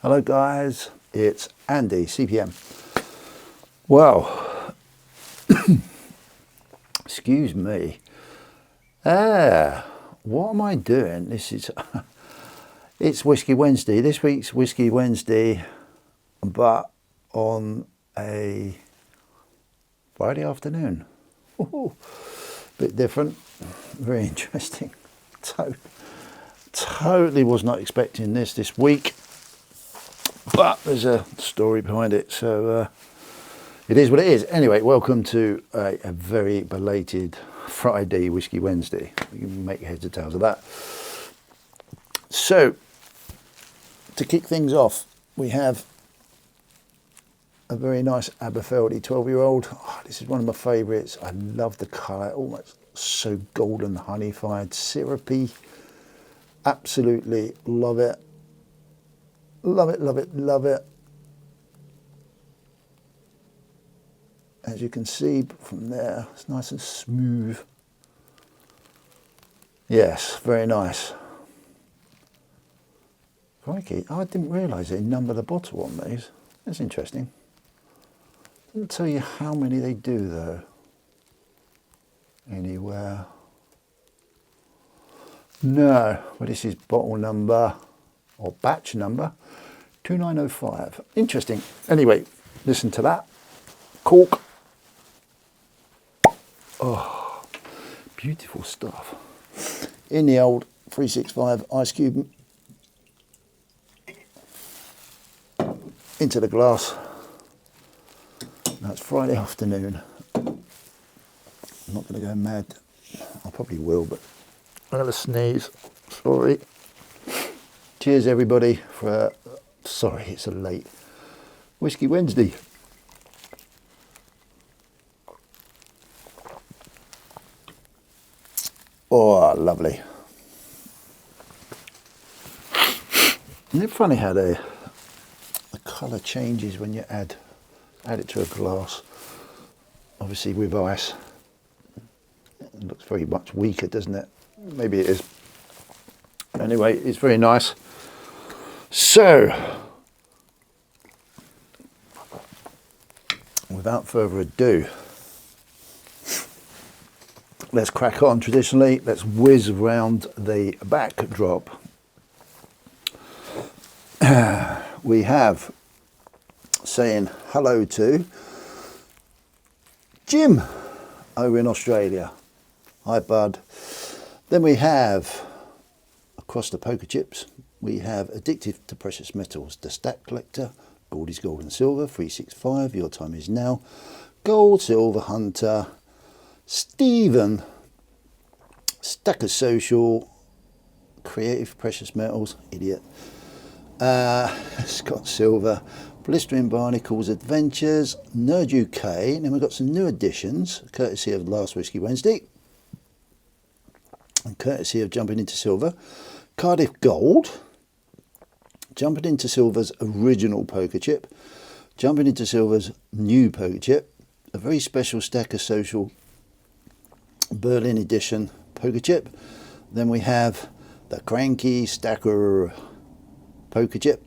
Hello guys, it's Andy, CPM. Well, excuse me. What am I doing? It's Whisky Wednesday. This week's Whisky Wednesday, but on a Friday afternoon. Ooh, bit different, very interesting. Totally was not expecting this week. But there's a story behind it, so it is what it is. Anyway, welcome to a very belated Friday Whisky Wednesday. You can make heads or tails of that. So, to kick things off, we have a very nice Aberfeldy 12-year-old. Oh, this is one of my favourites. I love the colour, almost so golden, honey-fired, syrupy. Absolutely love it. Love it, love it, love it. As you can see from there, it's nice and smooth. Yes, very nice. Crikey, I didn't realise they number the bottle on these. That's interesting. Doesn't tell you how many they do though. Anywhere. No, well this is bottle number, or batch number, 2905. Interesting. Anyway, listen to that. Cork. Oh, beautiful stuff. In the old 365 ice cube. Into the glass. Now it's Friday afternoon. I'm not going to go mad. I probably will, but I'm going to sneeze. Sorry. Cheers everybody for sorry it's a late Whisky Wednesday. Oh, lovely. Isn't it funny how the colour changes when you add it to a glass? Obviously with ice it looks very much weaker, doesn't it? Maybe it is. Anyway, it's very nice. So, without further ado, let's crack on. Traditionally, let's whiz around the backdrop. We have saying hello to Jim over in Australia. Hi, bud. Then we have, across the poker chips, we have Addictive to Precious Metals, the Stack Collector, Goldie's Gold and Silver, 365, Your Time Is Now, Gold, Silver Hunter, Stephen, Stacker Social, Creative Precious Metals, idiot, Scott Silver, Blistering Barnacles Adventures, Nerd UK, and then we've got some new additions, courtesy of last Whisky Wednesday, and courtesy of Jumping Into Silver, Cardiff Gold, Jumping Into Silver's original poker chip, Jumping Into Silver's new poker chip, a very special Stacker Social Berlin edition poker chip. Then we have the Cranky Stacker poker chip,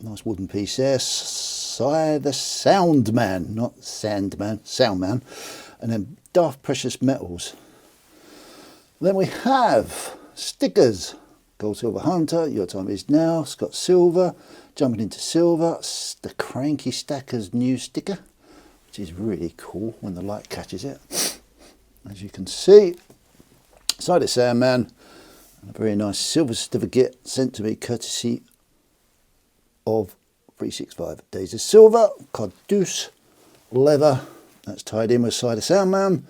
nice wooden piece there. The Soundman, not Sandman, Soundman, and then Daft Precious Metals. Then we have stickers. Gold Silver Hunter, Your Time Is Now, Scott Silver, Jumping Into Silver, the Cranky Stacker's new sticker, which is really cool when the light catches it. As you can see, Side of Sandman, a very nice silver certificate sent to me courtesy of 365 Days of Silver, Caduce leather, that's tied in with Side of Sandman.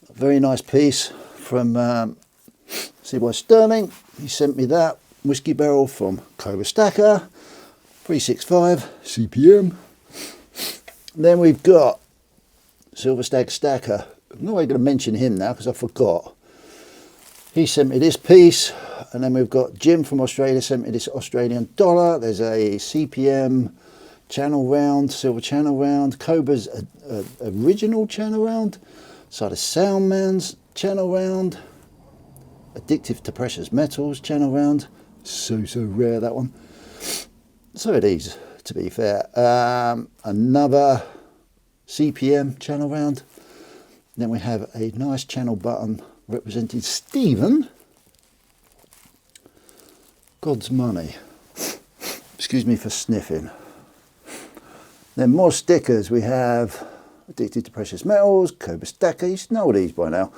A very nice piece from C.Y. Sterling. He sent me that whiskey barrel from Cobra Stacker, 365 CPM. Then we've got Silver Stag Stacker. I'm not going to mention him now because I forgot. He sent me this piece, and then we've got Jim from Australia sent me this Australian dollar. There's a CPM channel round, silver channel round, Cobra's original channel round, Side of Soundman's channel round, Addictive to Precious Metals channel round, so rare that one. So it is, to be fair. Another CPM channel round. Then we have a nice channel button representing Stephen. God's money. Excuse me for sniffing. Then more stickers. We have Addicted to Precious Metals, Cobra Stacker, you should know all these by now.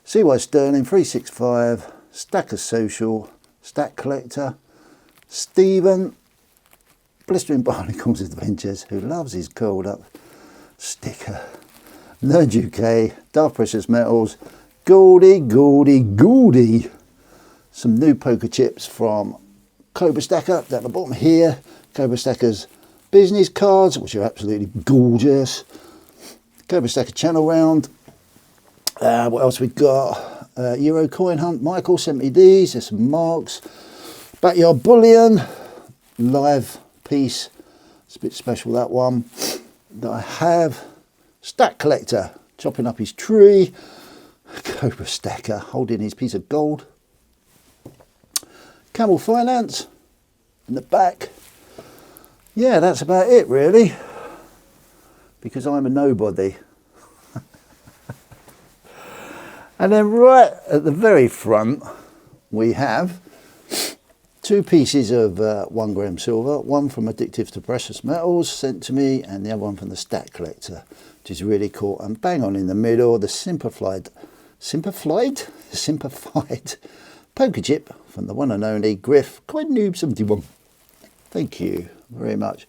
CY Sterling, 365, Stacker Social, Stack Collector, Stephen, Blistering Barnacles Adventures, who loves his curled up sticker, Nerd UK, Dark Precious Metals, Goldie, some new poker chips from Cobra Stacker down the bottom here, Cobra Stacker's business cards, which are absolutely gorgeous. Cobra Stacker channel round. What else we got? Euro coin hunt. Michael sent me these. There's some marks. Backyard bullion. Live piece. It's a bit special, that one. That I have. Stack collector chopping up his tree. Cobra Stacker holding his piece of gold. Camel Finance in the back. Yeah, that's about it really, because I'm a nobody. And then right at the very front we have two pieces of 1 gram silver, one from Addictive to Precious Metals sent to me, and the other one from the Stack Collector, which is really cool. And bang on in the middle, the simplified poker chip from the one and only Griff Coin Noob 71. Thank you very much.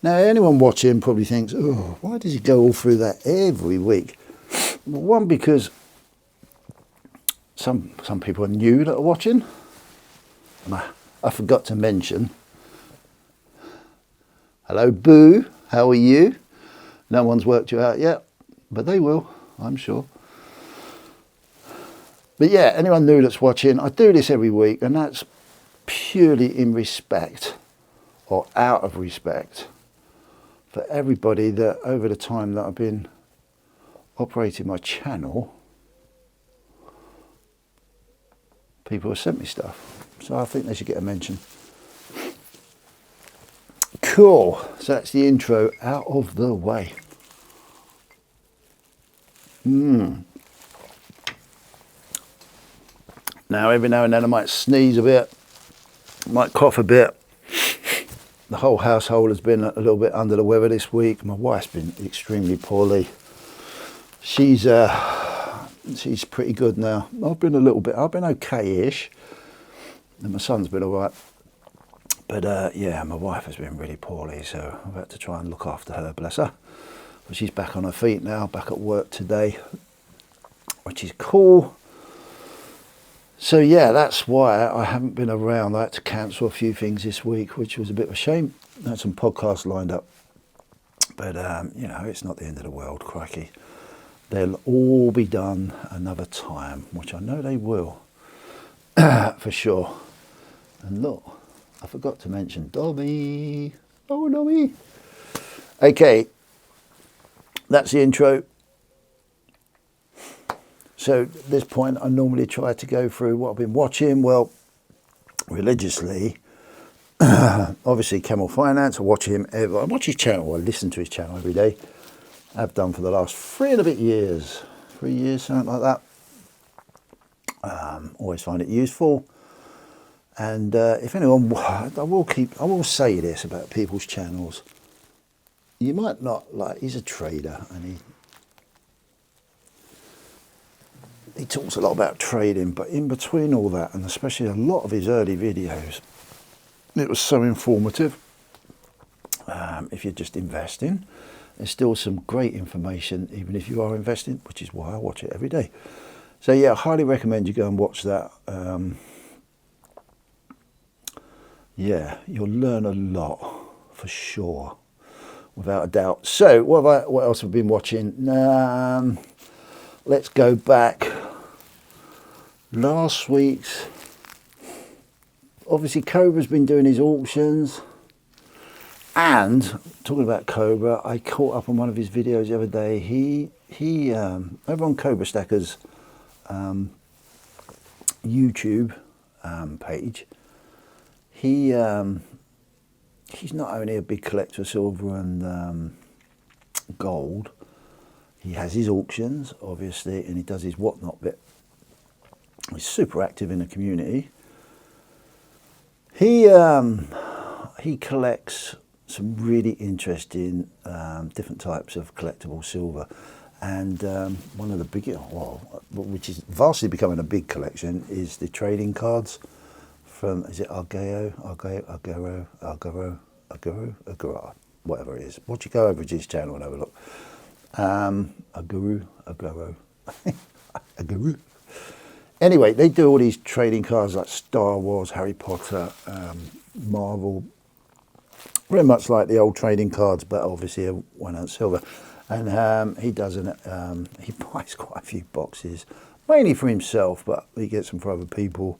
Now, anyone watching probably thinks, oh, why does he go all through that every week? Well, one, because some people are new that are watching. And I forgot to mention, hello Boo, how are you? No one's worked you out yet, but they will, I'm sure. But yeah, anyone new that's watching, I do this every week, and that's purely in respect, or out of respect, for everybody that over the time that I've been operating my channel, people have sent me stuff. So I think they should get a mention. Cool, so that's the intro out of the way. Now, every now and then I might sneeze a bit, might cough a bit. The whole household has been a little bit under the weather this week. My wife's been extremely poorly. She's pretty good now. I've been okay-ish. And my son's been all right. But yeah, my wife has been really poorly, so I've had to try and look after her, bless her. But she's back on her feet now, back at work today, which is cool. So yeah, that's why I haven't been around. I had to cancel a few things this week, which was a bit of a shame. I had some podcasts lined up. But, you know, it's not the end of the world, crikey. They'll all be done another time, which I know they will, for sure. And look, I forgot to mention Dobby. Oh, Dobby. Okay, that's the intro. So at this point, I normally try to go through what I've been watching. Well, religiously, obviously Camel Finance. I watch him. I watch his channel. I listen to his channel every day. I've done for the last 3 and a bit years. 3 years, something like that. Always find it useful. And if anyone, I will say this about people's channels. You might not like. He's a trader, and he talks a lot about trading, but in between all that, and especially a lot of his early videos, it was so informative. If you're just investing, there's still some great information, even if you are investing, which is why I watch it every day. So yeah, I highly recommend you go and watch that. Yeah, you'll learn a lot, for sure, without a doubt. So what else have I been watching? Let's go back. Last week's, obviously Cobra's been doing his auctions, and talking about Cobra, I caught up on one of his videos the other day. He over on Cobra Stacker's YouTube page, he he's not only a big collector of silver and gold, he has his auctions, obviously, and he does his whatnot bit. He's super active in the community. He collects some really interesting different types of collectible silver, and one of the biggest, well, which is vastly becoming a big collection, is the trading cards from, is it Agaro, whatever it is. Watch you go over to his channel and have a look. Agaro. Anyway, they do all these trading cards like Star Wars, Harry Potter, Marvel, very much like the old trading cards, but obviously a 1 ounce silver. And he does he buys quite a few boxes, mainly for himself, but he gets them for other people,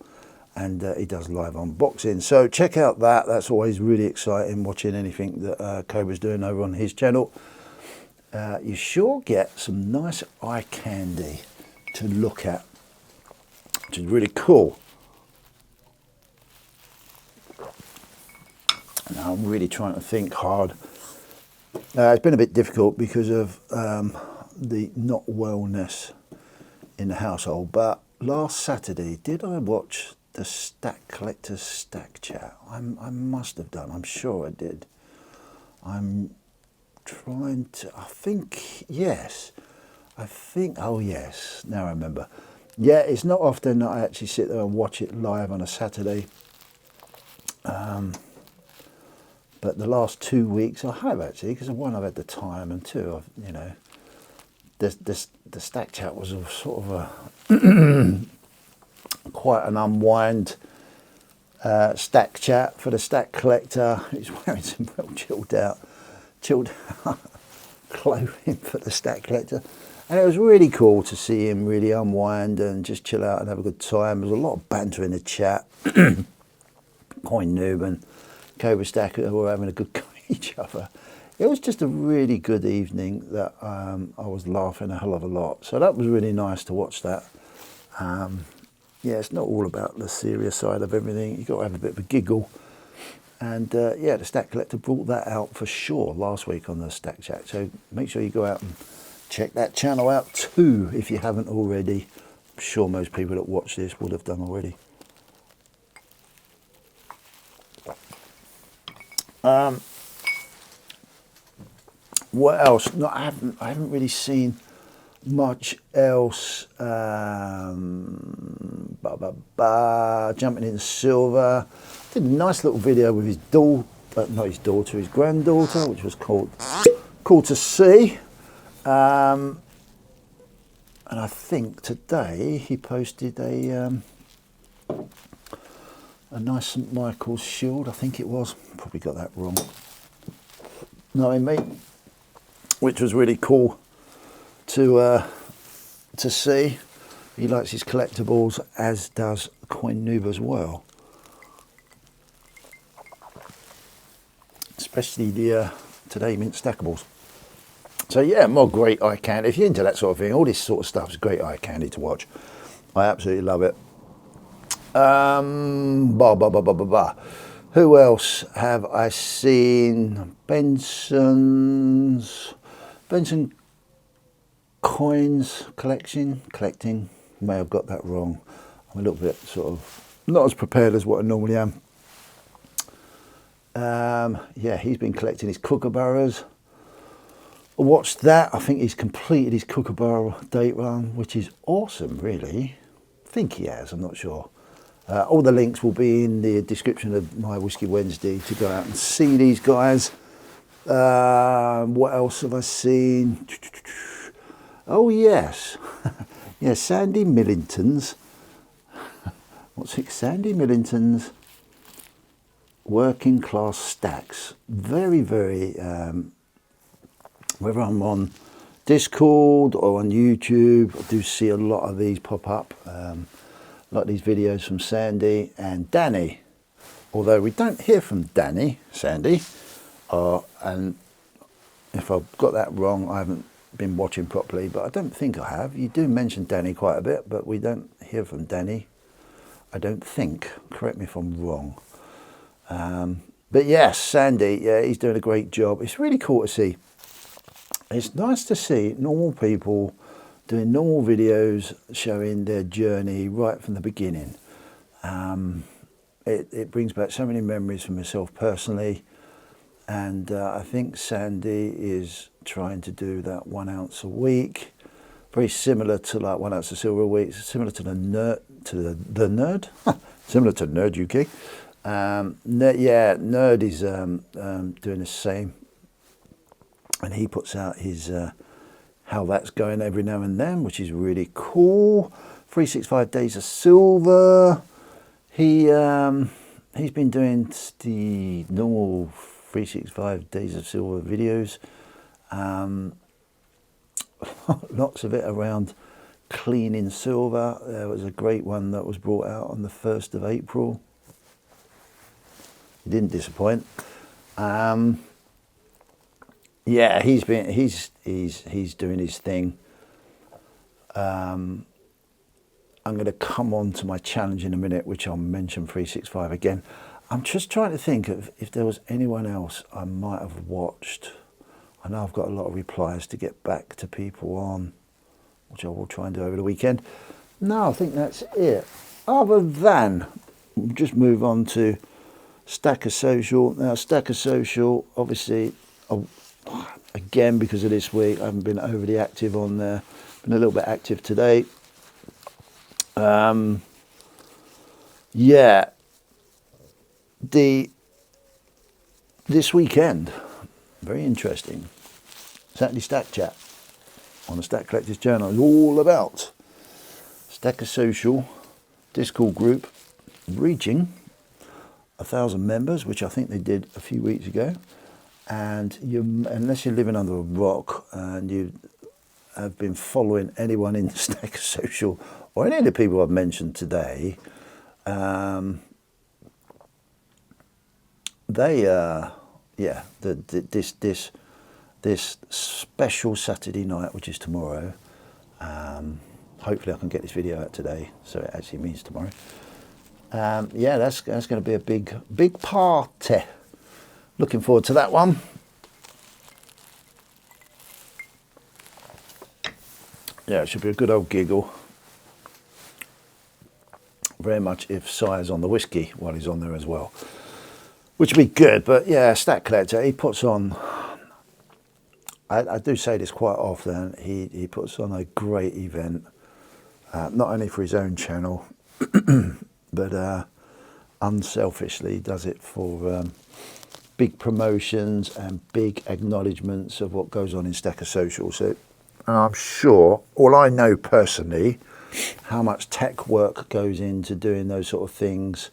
and he does live unboxing. So check out that. That's always really exciting, watching anything that Cobra's doing over on his channel. You sure get some nice eye candy to look at, which is really cool. Now I'm really trying to think hard. It's been a bit difficult because of the not wellness in the household, but last Saturday, did I watch the Stack Collectors Stack Chat? I must have done, I'm sure I did. I'm trying to, I think, yes. Oh yes, now I remember. Yeah, it's not often that I actually sit there and watch it live on a Saturday. But the last 2 weeks I have actually, because one, I've had the time, and two, I've, you know, the Stack Chat was a sort of a quite an unwind Stack Chat for the Stack Collector. He's wearing some real chilled out clothing for the Stack Collector, and it was really cool to see him really unwind and just chill out and have a good time. There was a lot of banter in the chat. Coin Noob and Cobra Stacker were having a good go at each other. It was just a really good evening that I was laughing a hell of a lot. So that was really nice to watch that. Yeah, it's not all about the serious side of everything. You've got to have a bit of a giggle. And yeah, the Stack Collector brought that out for sure last week on the Stack Chat. So make sure you go out and check that channel out too if you haven't already. I'm sure most people that watch this would have done already. What else? No, I haven't really seen much else. Jumping into silver. Did a nice little video with his not his daughter, his granddaughter, which was cool to see. And I think today he posted a nice St Michael's shield, I think it was. Probably got that wrong. Knowing me, which was really cool to see. He likes his collectibles, as does Coin Noob as well. Especially the Today Mint Stackables. So yeah, more great eye candy. If you're into that sort of thing, all this sort of stuff is great eye candy to watch. I absolutely love it. Who else have I seen? Benson Coins collecting. May have got that wrong. I'm a little bit sort of not as prepared as what I normally am. Yeah, he's been collecting his kookaburras. I watched that. I think he's completed his kookaburra date run, which is awesome, really. I think he has, I'm not sure. All the links will be in the description of my Whisky Wednesday to go out and see these guys. What else have I seen? Oh yes, yeah, Sandy Millington's. What's it? Sandy Millington's Working Class Stacks. Very, very. Whether I'm on Discord or on YouTube, I do see a lot of these pop up. A lot of these videos from Sandy and Danny. Although we don't hear from Sandy, and if I've got that wrong, I haven't been watching properly, but I don't think I have. You do mention Danny quite a bit, but we don't hear from Danny, I don't think. Correct me if I'm wrong. But yes, Sandy, yeah, he's doing a great job. It's really cool to see. It's nice to see normal people doing normal videos showing their journey right from the beginning. It brings back so many memories for myself personally, and I think Sandy is trying to do that 1 ounce a week, very similar to like 1 ounce of silver a week, similar to the nerd, similar to Nerd UK. Nerd is doing the same, and he puts out his how that's going every now and then, which is really cool. 365 Days of Silver. He's been doing the normal 365 Days of Silver videos. Lots of it around cleaning silver. There was a great one that was brought out on the 1st of April. He didn't disappoint. Yeah, he's doing his thing. I'm going to come on to my challenge in a minute, which I'll mention 365 again. I'm just trying to think of if there was anyone else I might have watched. I know I've got a lot of replies to get back to people on, which I will try and do over the weekend. No, I think that's it. Other than, we'll just move on to Stacker Social. Now, Stacker Social, obviously, again, because of this week, I haven't been overly active on there. Been a little bit active today. Yeah, this weekend, very interesting. Saturday Stack Chat on the Stack Collectors Channel is all about Stacker Social Discord group reaching 1,000 members, which I think they did a few weeks ago. And unless you're living under a rock and you have been following anyone in Stacker Social or any of the people I've mentioned today, this special Saturday night, which is tomorrow. Hopefully, I can get this video out today, so it actually means tomorrow. Yeah, that's going to be a big party. Looking forward to that one. Yeah, it should be a good old giggle. Very much if Si's on the whiskey while he's on there as well, which would be good. But yeah, Stack Collector, he puts on, I do say this quite often, he puts on a great event, not only for his own channel, but unselfishly does it for big promotions and big acknowledgements of what goes on in Stacker Social. So, and I'm sure, well, I know personally how much tech work goes into doing those sort of things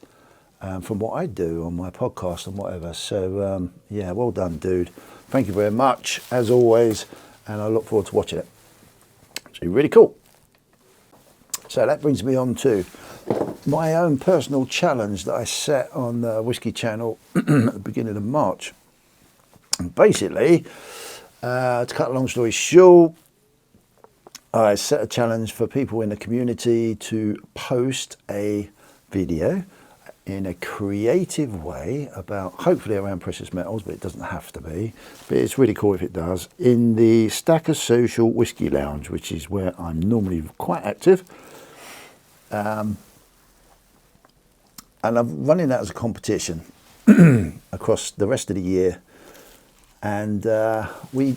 from what I do on my podcast and whatever. So, yeah, well done, dude. Thank you very much, as always, and I look forward to watching it. It's really cool. So that brings me on to my own personal challenge that I set on the Whiskey channel at the beginning of March. And basically, to cut a long story short, I set a challenge for people in the community to post a video in a creative way about, hopefully around precious metals, but it doesn't have to be. But it's really cool if it does, in the Stacker Social Whiskey Lounge, which is where I'm normally quite active. And I'm running that as a competition across the rest of the year. And we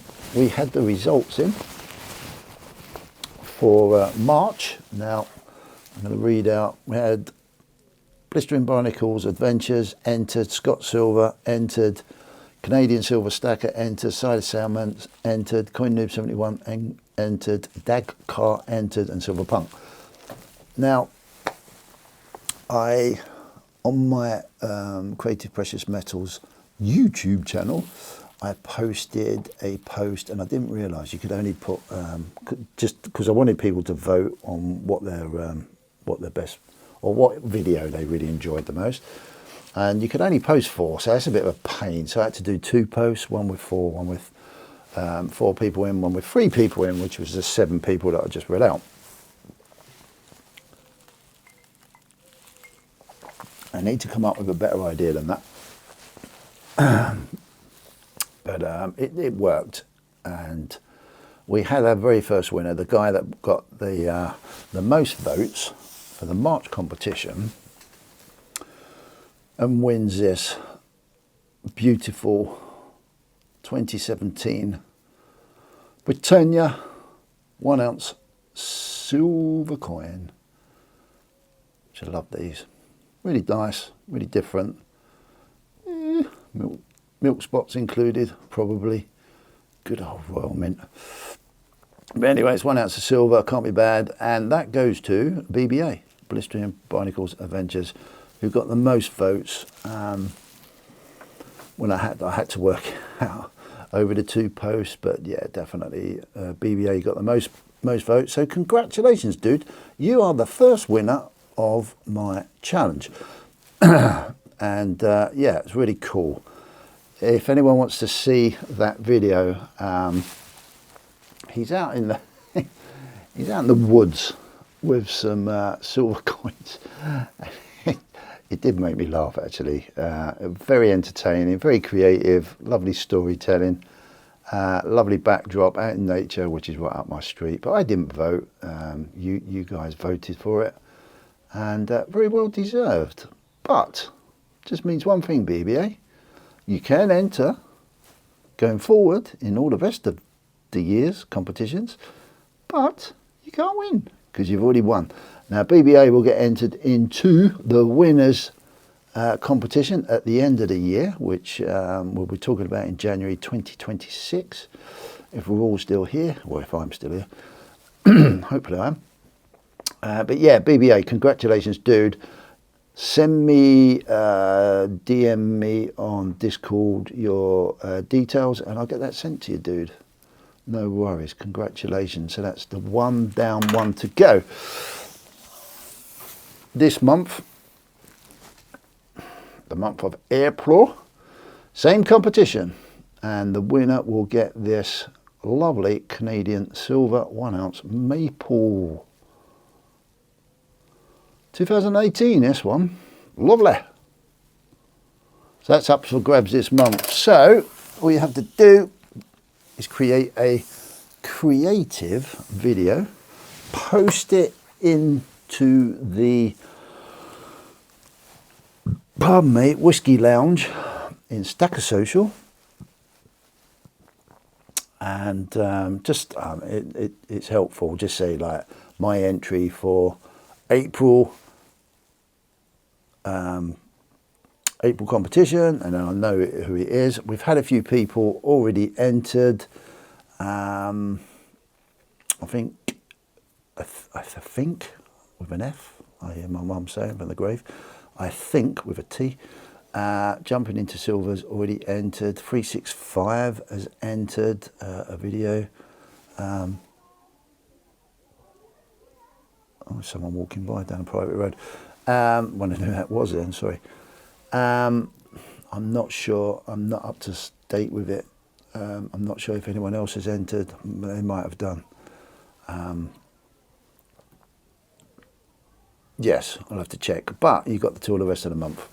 had the results in for March. Now, I'm going to read out. We had Blistering Barnacles Adventures entered, Scott Silver entered, Canadian Silver Stacker entered, Cider Salmon entered, Coin Noob 71 entered, Dag Car entered, and Silver Punk. Now, on my Creative Precious Metals YouTube channel, I posted a post, and I didn't realise you could only put, just because I wanted people to vote on what their best, or what video they really enjoyed the most. And you could only post 4, so that's a bit of a pain. So I had to do 2 posts, one with 4, one with 4 people in, one with 3 people in, which was the 7 people that I just read out. I need to come up with a better idea than that. But it worked, and we had our very first winner, the guy that got the most votes for the March competition, and wins this beautiful 2017 Britannia 1 ounce silver coin, which I love these. Really nice, really different. Milk spots included, probably. Good old Royal Mint. But anyway, it's 1 ounce of silver, can't be bad. And that goes to BBA, Blistering Barnacles Adventures, who got the most votes. When I had to work out over the 2 posts, but yeah, definitely BBA got the most votes. So congratulations, dude. You are the first winner of my challenge. And yeah, it's really cool. If anyone wants to see that video, he's out in the he's out in the woods with some silver coins. It did make me laugh, actually. Very entertaining, very creative, lovely storytelling, lovely backdrop out in nature, which is right up my street. But I didn't vote. You guys voted for it, and very well deserved. But just means one thing, BBA. You can enter going forward in all the rest of the year's competitions, but you can't win because you've already won. Now, BBA will get entered into the winners competition at the end of the year, which we'll be talking about in January 2026, if we're all still here, or if I'm still here. Hopefully I am. But yeah, BBA, congratulations, dude. Send me, DM me on Discord your details, and I'll get that sent to you, dude. No worries, congratulations. So that's the 1 down, 1 to go. This month, the month of April, same competition, and the winner will get this lovely Canadian silver 1 ounce maple. 2018, this one. Lovely. So that's up for grabs this month. So all you have to do is create a creative video, post it into the Whisky Lounge in Stacker Social, and it's helpful. Just say like my entry for April competition, and then I know who it is. We've had a few people already entered. I think with an F. I hear my mum saying from the grave. I think with a T. Jumping into Silver's already entered. 365 has entered a video. Oh, someone walking by down a private road. Wondering who that was then, sorry. I'm not sure, I'm not up to date with it. I'm not sure if anyone else has entered. They might have done. Yes, I'll have to check. But you've got till the rest of the month.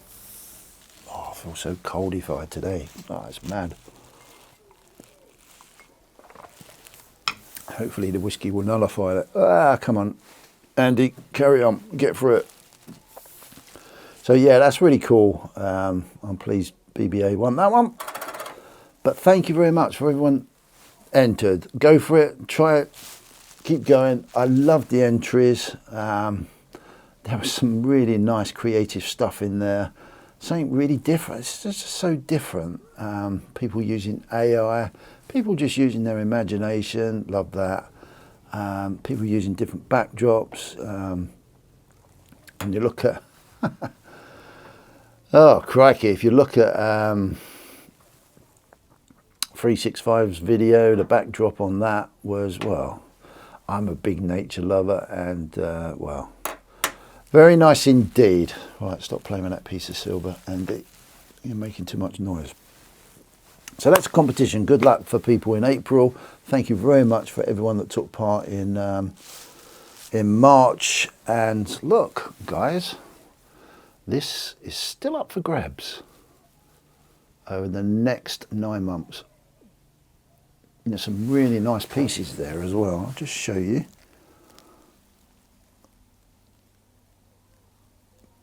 Oh, I feel so coldified today. Oh, it's mad. Hopefully the whiskey will nullify that. Ah, come on, Andy, carry on, get through it. So yeah, that's really cool. I'm pleased BBA won that one. But thank you very much for everyone entered. Go for it, try it, keep going. I love the entries. There was some really nice creative stuff in there. Something really different. It's just so different. People using AI, people just using their imagination. Love that. People using different backdrops. And you look at, oh crikey, if you look at 365's video, the backdrop on that was, well, I'm a big nature lover, and well, very nice indeed. Right, stop playing with that piece of silver, Andy. You're making too much noise. So that's a competition. Good luck for people in April. Thank you very much for everyone that took part in March. And look, guys, this is still up for grabs. over the next 9 months. You know, some really nice pieces there as well. I'll just show you.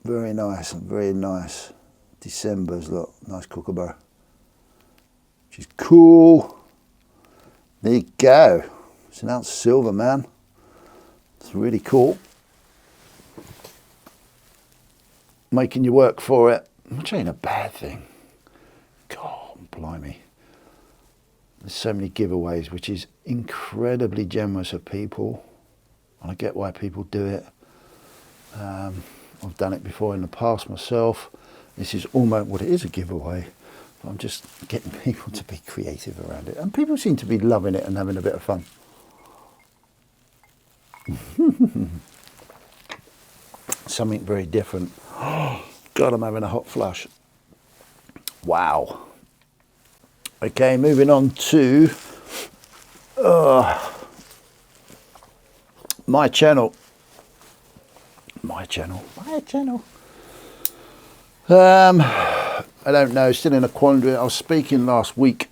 Very nice, very nice. December's, look, nice kookaburra. Which is cool. There you go. It's an ounce of silver, man. It's really cool. Making you work for it, which ain't a bad thing. God, blimey. There's so many giveaways, which is incredibly generous of people. And I get why people do it. I've done it before in the past myself. This is almost what it is, a giveaway. But I'm just getting people to be creative around it. And people seem to be loving it and having a bit of fun. Something very different. God, I'm having a hot flush. Wow. Okay, moving on to my channel. I don't know, still in a quandary. I was speaking last week.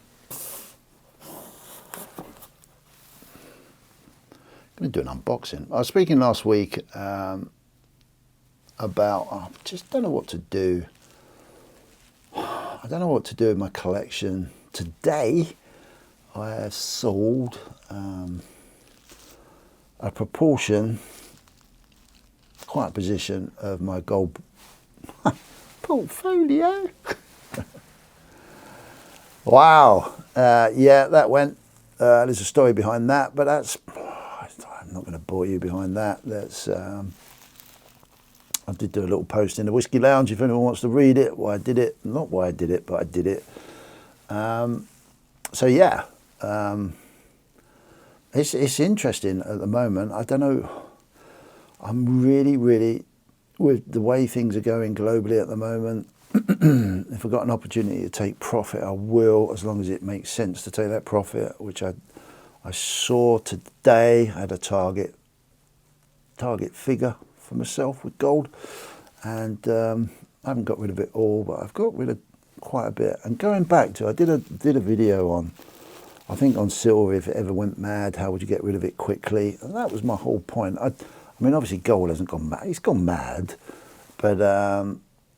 I'm going to do an unboxing. I was speaking last week about, I just don't know what to do. I don't know what to do with my collection. Today, I have sold a proportion, quite a position of my gold portfolio. Wow. Yeah, that went. There's a story behind that, but that's. I'm not going to bore you behind that. That's. I did do a little post in the Whisky Lounge if anyone wants to read it. Why I did it, not why I did it, but I did it. So yeah, it's interesting at the moment. I don't know. I'm really, with the way things are going globally at the moment. If I've got an opportunity to take profit, I will, as long as it makes sense to take that profit, which I saw today. I had a target figure for myself with gold, and I haven't got rid of it all, but I've got rid of quite a bit. And going back to, I did a video on, I think on silver, if it ever went mad, how would you get rid of it quickly? And that was my whole point. I mean, obviously gold hasn't gone mad, it's gone mad, but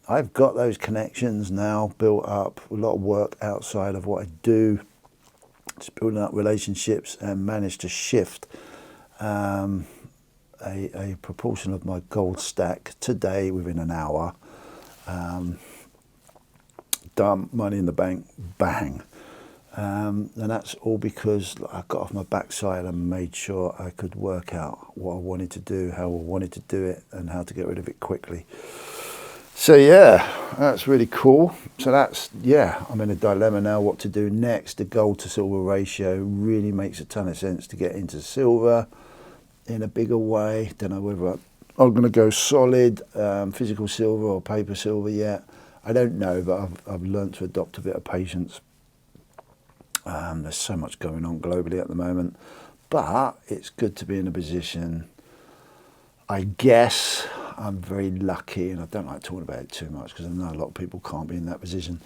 I've got those connections now built up, a lot of work outside of what I do, just building up relationships, and managed to shift a proportion of my gold stack today within an hour. Done, money in the bank, bang. And that's all because I got off my backside and made sure I could work out what I wanted to do, how I wanted to do it, and how to get rid of it quickly. So yeah, that's really cool. So that's, yeah, I'm in a dilemma now what to do next. The gold to silver ratio really makes a ton of sense to get into silver in a bigger way. Don't know whether I'm going to go solid, physical silver or paper silver yet. I don't know, but I've learned to adopt a bit of patience. There's so much going on globally at the moment, but it's good to be in a position. I guess I'm very lucky, and I don't like talking about it too much because I know a lot of people can't be in that position.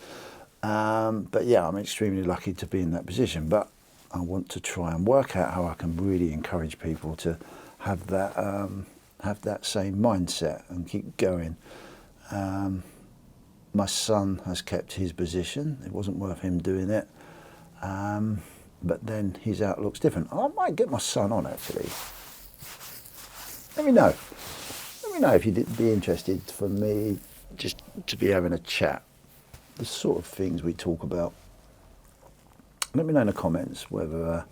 But yeah, I'm extremely lucky to be in that position, but I want to try and work out how I can really encourage people to have that same mindset and keep going. My son has kept his position. It wasn't worth him doing it. But then his outlook's different. I might get my son on, actually. Let me know. Let me know if you'd be interested for me just to be having a chat. The sort of things we talk about. Let me know in the comments whether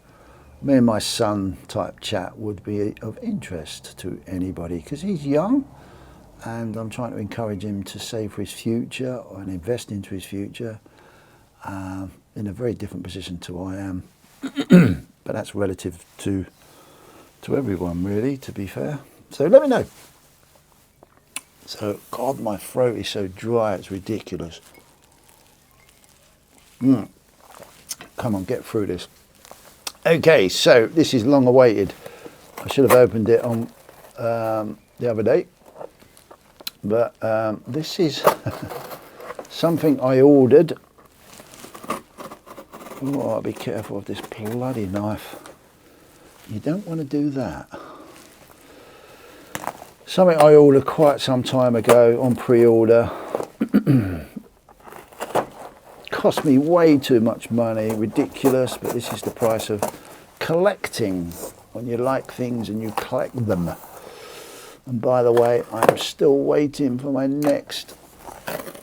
me and my son type chat would be of interest to anybody, because he's young and I'm trying to encourage him to save for his future and invest into his future. In a very different position to I am, but that's relative to everyone, really, to be fair. So let me know. So, God, my throat is so dry, it's ridiculous. Come on, get through this. Okay, so this is long awaited. I should have opened it on the other day, but this is something I ordered Oh, be careful of this bloody knife. You don't want to do that. Something I ordered quite some time ago on pre-order. Cost me way too much money, ridiculous, but this is the price of collecting. When you like things and you collect them. And by the way, I'm still waiting for my next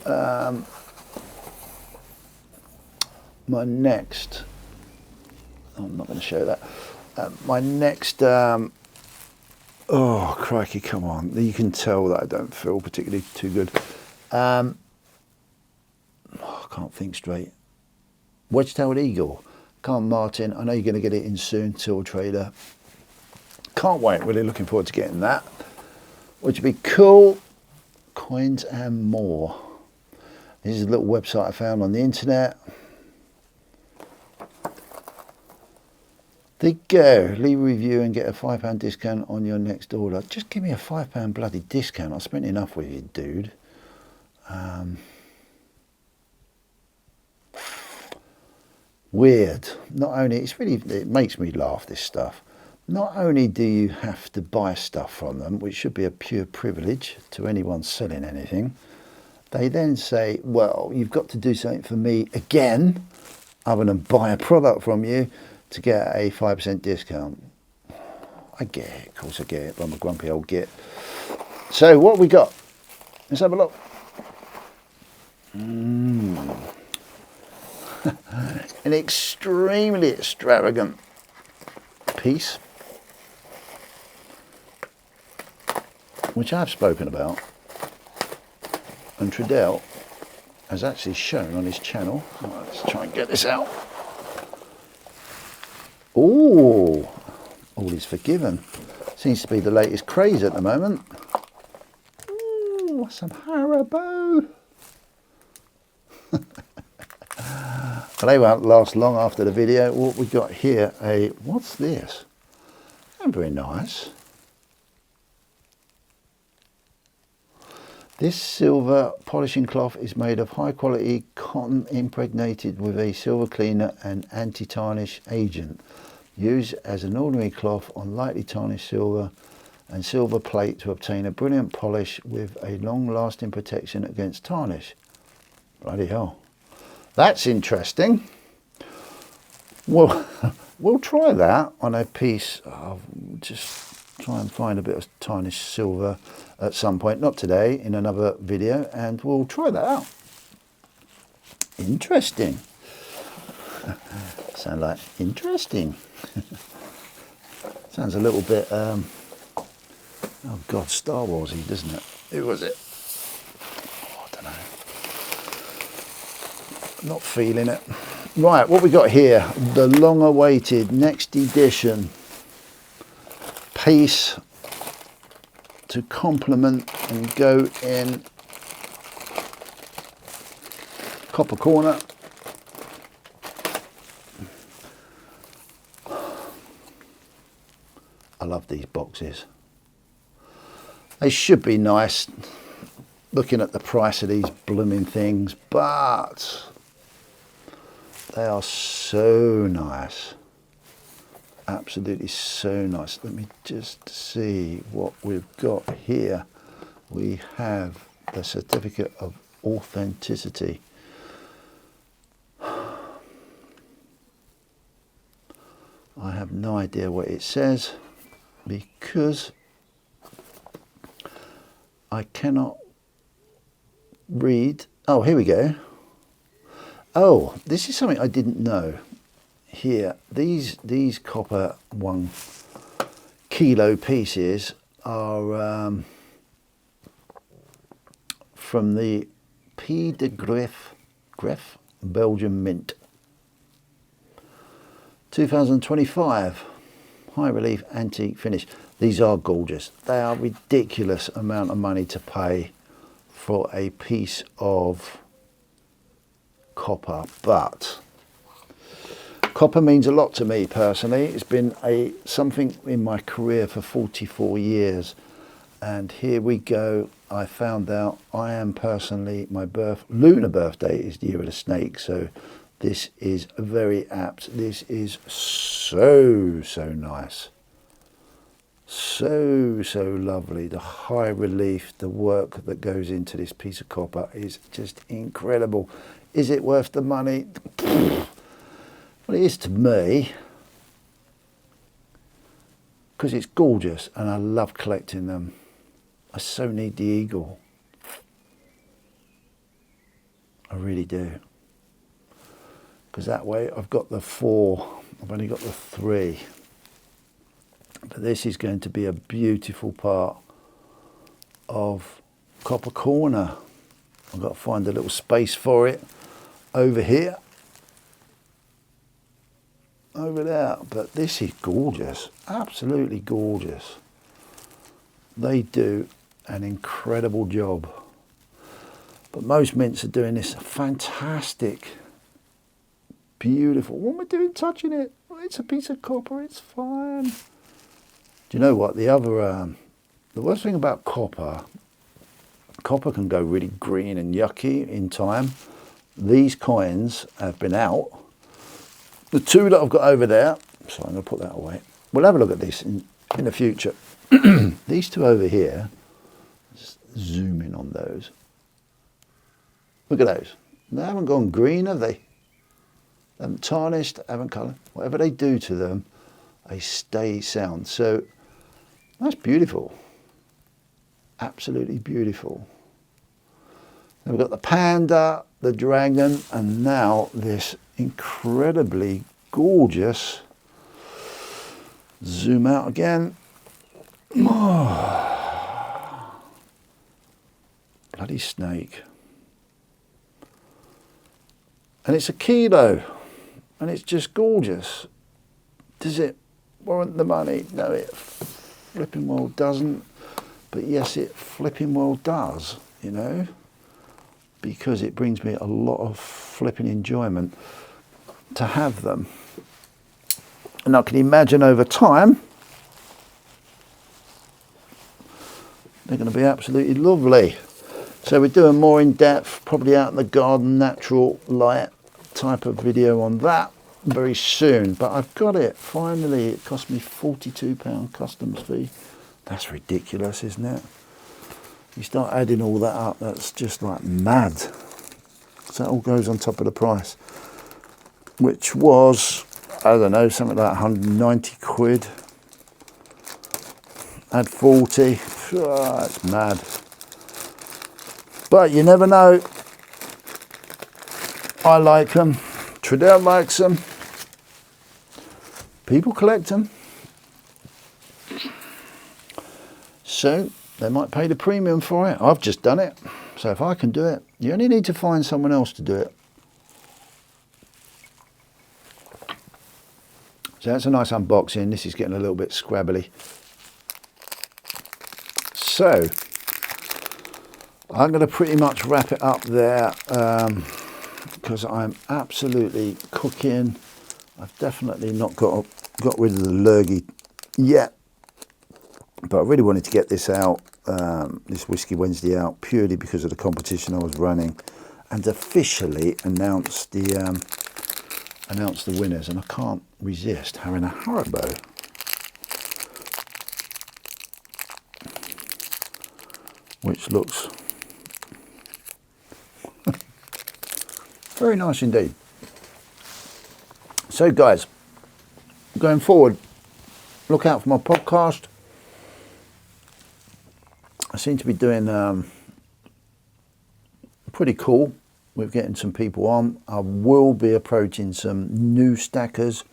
I'm not going to show that. My next oh crikey, come on, you can tell that I don't feel particularly too good. I can't think straight. Wedge-tailed eagle. Come on, Martin, I know you're going to get it in soon, Till Trader. Can't wait, really looking forward to getting that, which would be cool. Coins and more. This is a little website I found on the internet. There you go. Leave a review and get a £5 discount on your next order. Just give me a £5 bloody discount. I spent enough with you, dude. Weird. Not only, it makes me laugh, this stuff. Not only do you have to buy stuff from them, which should be a pure privilege to anyone selling anything, they then say, well, you've got to do something for me again, other than buy a product from you, to get a 5% discount. I get it, of course I get it, but I'm a grumpy old git. So what we got? Let's have a look. An extremely extravagant piece, which I've spoken about, and Trudell has actually shown on his channel. Right, let's try and get this out. Oh, all is forgiven. Seems to be the latest craze at the moment. Ooh, some Haribo. But they won't last long after the video. What we got here, what's this? Very nice. This silver polishing cloth is made of high quality cotton impregnated with a silver cleaner and anti-tarnish agent. Used as an ordinary cloth on lightly tarnished silver and silver plate to obtain a brilliant polish with a long-lasting protection against tarnish. Bloody hell. That's interesting. Well, we'll try that on a piece. I'll just try and find a bit of tarnished silver at some point, not today, in another video, and we'll try that out. Interesting. Sound like interesting. Sounds a little bit, oh God, Star Warsy, doesn't it? Who was it? Oh, I don't know. Not feeling it. Right, what we got here? The long-awaited next edition piece to complement and go in copper corner. I love these boxes. They should be nice looking at the price of these blooming things, but they are so nice. Absolutely so nice. Let me just see what we've got here. We have the certificate of authenticity. I have no idea what it says because I cannot read. Oh, here we go. Oh, this is something I didn't know. Here, these copper 1 kilo pieces are from the P de Gref Belgian Mint. 2025, high relief antique finish. These are gorgeous. They are ridiculous amount of money to pay for a piece of copper, but copper means a lot to me personally. It's been something in my career for 44 years, and here we go. I found out I am personally, my lunar birthday is the year of the snake, so This is very apt. This is so nice. So lovely. The high relief, the work that goes into this piece of copper is just incredible. Is it worth the money? Well, it is to me, because it's gorgeous and I love collecting them. I so need the eagle. I really do. Because that way I've got the 4, I've only got the 3. But this is going to be a beautiful part of Copper Corner. I've got to find a little space for it over here. Over there. But this is gorgeous. Absolutely gorgeous. They do an incredible job. But most mints are doing this fantastic, beautiful. What am I doing touching it? Well, it's a piece of copper, it's fine. Do you know what? The worst thing about copper can go really green and yucky in time. These coins have been out. The 2 that I've got over there, so I'm going to put that away. We'll have a look at this in the future. These 2 over here, just zoom in on those. Look at those. They haven't gone green, have they? They haven't tarnished, haven't coloured. Whatever they do to them, they stay sound. So that's beautiful. Absolutely beautiful. Then we've got the panda, the dragon, and now this incredibly gorgeous, zoom out again. Oh, bloody snake. And it's a kilo, and it's just gorgeous. Does it warrant the money? No, it flipping well doesn't. But yes, it flipping well does, you know, because it brings me a lot of flipping enjoyment to have them. And I can imagine over time, they're going to be absolutely lovely. So we're doing more in depth, probably out in the garden, natural light type of video on that very soon. But I've got it, finally. It cost me £42 customs fee. That's ridiculous, isn't it? You start adding all that up, that's just like mad. So that all goes on top of the price, which was, I don't know, something like 190 quid. Add 40, oh, that's mad. But you never know. I like them. Trudell likes them. People collect them. So they might pay the premium for it. I've just done it. So if I can do it, you only need to find someone else to do it. So that's a nice unboxing. This is getting a little bit scrabbly. So I'm going to pretty much wrap it up there because I'm absolutely cooking. I've definitely not got rid of the lurgy yet, but I really wanted to get this out, this Whisky Wednesday out, purely because of the competition I was running, and officially announce the winners. And I can't resist having a Haribo. Which looks very nice indeed. So guys, going forward, look out for my podcast. I seem to be doing pretty cool with getting some people on. I will be approaching some new stackers.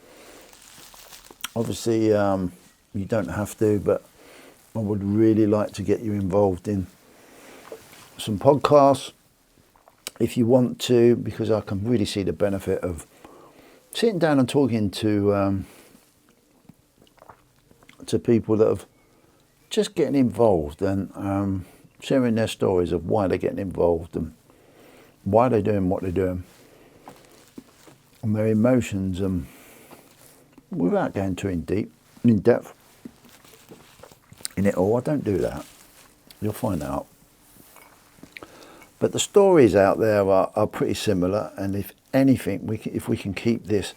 Obviously, you don't have to, but I would really like to get you involved in some podcasts if you want to, because I can really see the benefit of sitting down and talking to people that have just getting involved and sharing their stories of why they're getting involved and why they're doing what they're doing and their emotions, and without going too in depth in it all. I don't do that. You'll find out. But the stories out there are pretty similar, and if anything, if we can keep this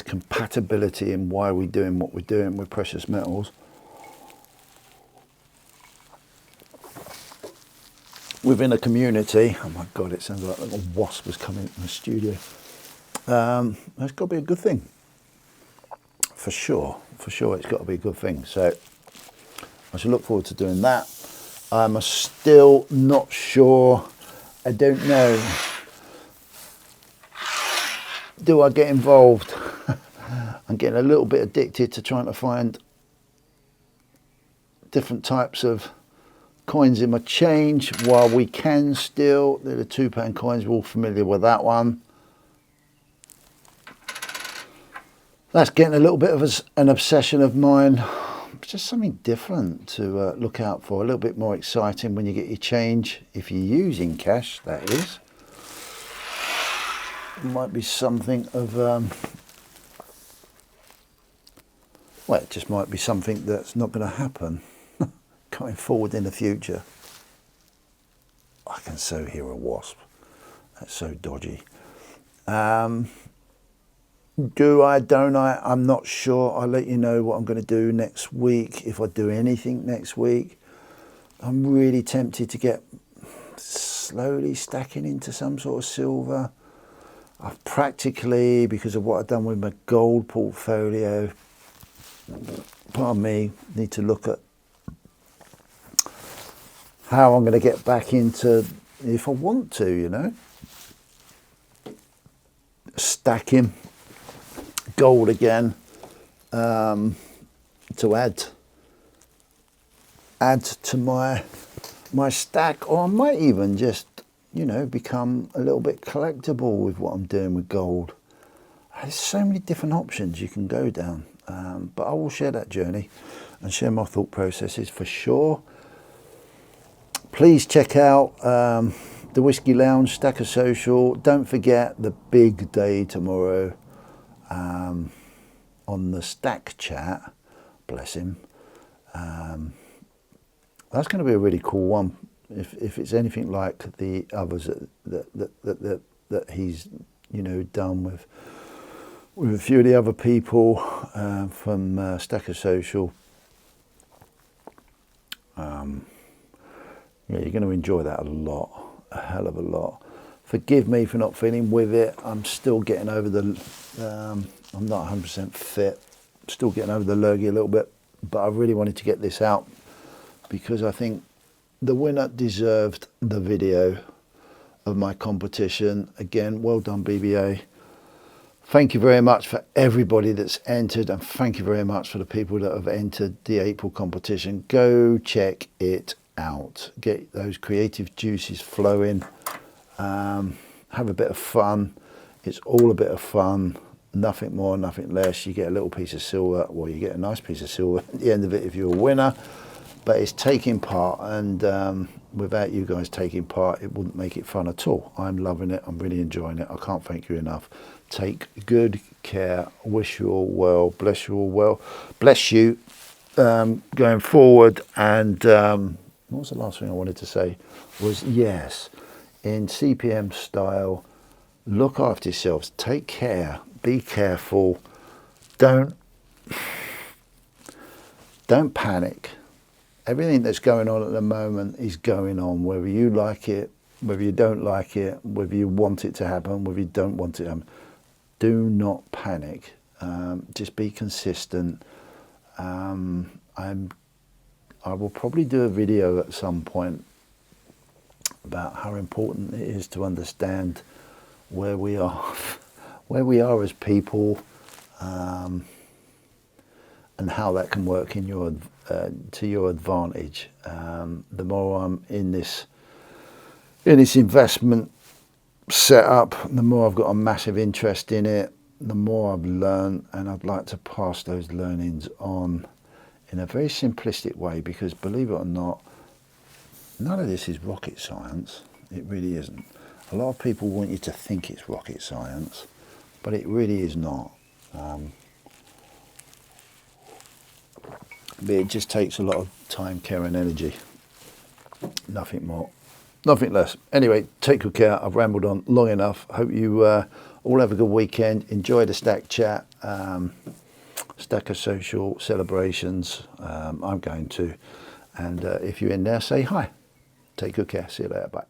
compatibility in why we're doing what we're doing with precious metals within a community. Oh my God, it sounds like a little wasp was coming in the studio. That's got to be a good thing. For sure, it's got to be a good thing. So I should look forward to doing that. I'm still not sure. I don't know. Do I get involved? I'm getting a little bit addicted to trying to find different types of coins in my change while we can still. They're the £2 coins. We're all familiar with that one. That's getting a little bit of an obsession of mine. It's just something different to look out for. A little bit more exciting when you get your change, if you're using cash, that is. It might be something of, well, it just might be something that's not going to happen going forward in the future. I can so hear a wasp. That's so dodgy. Do I, don't I? I'm not sure. I'll let you know what I'm going to do next week, if I do anything next week. I'm really tempted to get slowly stacking into some sort of silver. I've practically, because of what I've done with my gold portfolio, pardon me, need to look at how I'm going to get back into, if I want to, you know, stacking gold again, to add to my stack, or I might even just, you know, become a little bit collectible with what I'm doing with gold. There's so many different options you can go down, but I will share that journey and share my thought processes for sure. Please check out the Whisky Lounge, Stacker Social. Don't forget the big day tomorrow on the Stack Chat. Bless him. That's going to be a really cool one. If it's anything like the others that he's, you know, done with a few of the other people from Stacker Social. Yeah, you're going to enjoy that a lot, a hell of a lot. Forgive me for not feeling with it. I'm still getting over the, I'm not 100% fit. Still getting over the lurgy a little bit, but I really wanted to get this out because I think the winner deserved the video of my competition. Again, well done, BBA. Thank you very much for everybody that's entered, and thank you very much for the people that have entered the April competition. Go check it out. Get those creative juices flowing. Have a bit of fun. It's all a bit of fun. Nothing more, nothing less. You get a little piece of silver. Well, you get a nice piece of silver at the end of it if you're a winner. But it's taking part, and without you guys taking part, it wouldn't make it fun at all. I'm loving it. I'm really enjoying it. I can't thank you enough. Take good care. Wish you all well. Bless you all well. Bless you going forward. And what was the last thing I wanted to say? Was yes, in CPM style, look after yourselves. Take care. Be careful. Don't panic. Everything that's going on at the moment is going on, whether you like it, whether you don't like it, whether you want it to happen, whether you don't want it to happen. Do not panic. Just be consistent. I will probably do a video at some point about how important it is to understand where we are, as people, and how that can work in your to your advantage. The more I'm in this investment setup, the more I've got a massive interest in it, the more I've learned, and I'd like to pass those learnings on in a very simplistic way, because believe it or not, none of this is rocket science. It really isn't. A lot of people want you to think it's rocket science, but it really is not. But it just takes a lot of time, care and energy. Nothing more. Nothing less. Anyway, take good care. I've rambled on long enough. Hope you all have a good weekend. Enjoy the stack chat, stacker social celebrations. I'm going to. And if you're in there, say hi. Take good care. See you later. Bye.